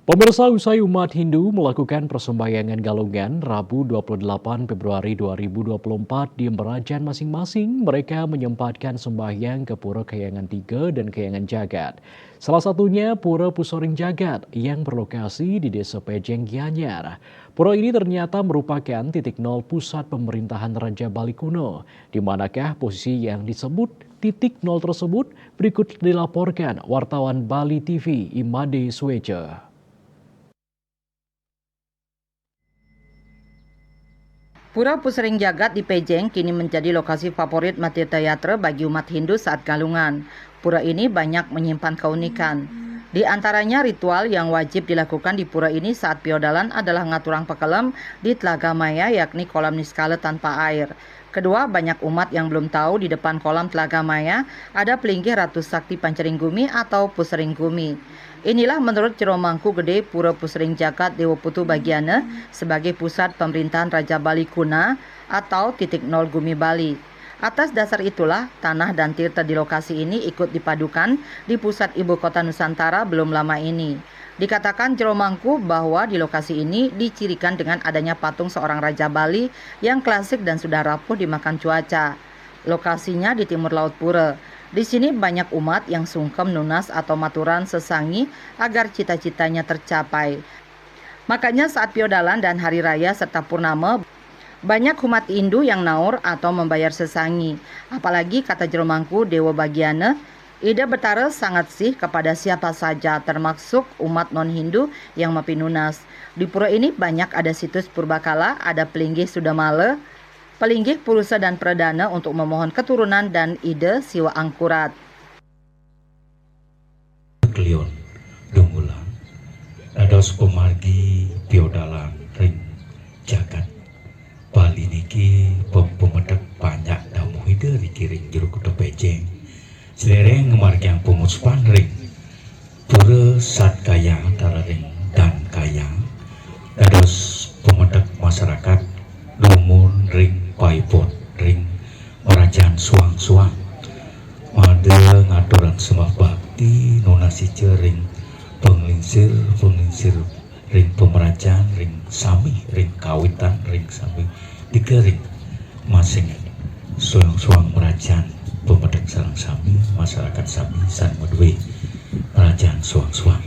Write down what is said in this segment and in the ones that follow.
Pemirsa, usai umat Hindu melakukan persembahyangan galungan Rabu 28 Februari 2024 di Merajan masing-masing, mereka menyempatkan sembahyang ke Pura Kayangan 3 dan Kayangan Jagat. Salah satunya Pura Pusoring Jagat yang berlokasi di Desa Pejeng Gianyar. Pura ini ternyata merupakan titik nol pusat pemerintahan Raja Bali kuno. Di manakah posisi yang disebut titik nol tersebut? Berikut dilaporkan wartawan Bali TV Imade Sueja. Pura Pusering Jagat di Pejeng kini menjadi lokasi favorit mati teatre bagi umat Hindu saat galungan. Pura ini banyak menyimpan keunikan. Di antaranya ritual yang wajib dilakukan di pura ini saat piodalan adalah ngaturang pekelem di Telaga Maya, yakni kolam niskala tanpa air. Kedua, banyak umat yang belum tahu di depan kolam Telaga Maya ada pelinggih Ratu Sakti Panceringgumi atau Puseringggumi. Inilah menurut Jero Mangku Gede Pura Pusering Jagat Dewa Putu Bagiana sebagai pusat pemerintahan Raja Bali Kuna atau titik nol Gumi Bali. Atas dasar itulah, tanah dan tirta di lokasi ini ikut dipadukan di pusat ibu kota Nusantara belum lama ini. Dikatakan Jero Mangku bahwa di lokasi ini dicirikan dengan adanya patung seorang Raja Bali yang klasik dan sudah rapuh dimakan cuaca. Lokasinya di timur Laut Pura. Di sini banyak umat yang sungkem nunas atau maturan sesangi agar cita-citanya tercapai. Makanya saat piodalan dan hari raya serta purnama, banyak umat Hindu yang naur atau membayar sesangi. Apalagi kata Jero Mangku Dewa Bagiana, ide betara sangat sih kepada siapa saja termasuk umat non-Hindu yang mapinunas. Di pura ini banyak ada situs purbakala, ada pelinggih Sudamala, pelinggih Purusa dan Perdana untuk memohon keturunan dan ide siwa angkurat. Klion Dungulan dados pemargi piodalan ring jagat Bali niki pemedek banyak damu ide dikiring jero kota Pejeng selereng ngemargiang pemuspan ring pura sat kayang antara ring dan kayang dados pemedek masyarakat lumun ring paipot ring merajan suang-suang made ngaturan semah bakti nonasi cering penglingsir ring pemerajan ring sami ring kawitan ring sami dikering masing suang-suang merajan pemedek sarang sami masyarakat sami san medwe merajan suang-suang.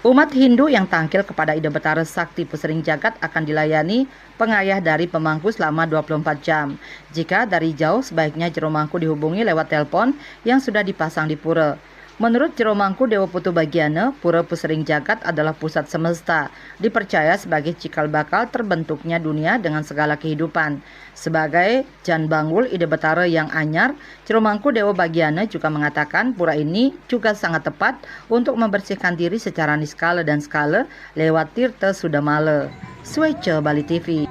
Umat Hindu yang tangkil kepada ide betara Sakti Pusering Jagat akan dilayani pengayah dari pemangku selama 24 jam. Jika dari jauh, sebaiknya Jero Mangku dihubungi lewat telepon yang sudah dipasang di pura. Menurut Jero Mangku Dewa Putu Bagiana, Pura Pusering Jagat adalah pusat semesta, dipercaya sebagai cikal bakal terbentuknya dunia dengan segala kehidupan. Sebagai Jan Bangul ide betara yang anyar, Jero Mangku Dewa Bagiana juga mengatakan pura ini juga sangat tepat untuk membersihkan diri secara niskala dan skala lewat tirta Sudamala. Sueca Bali TV.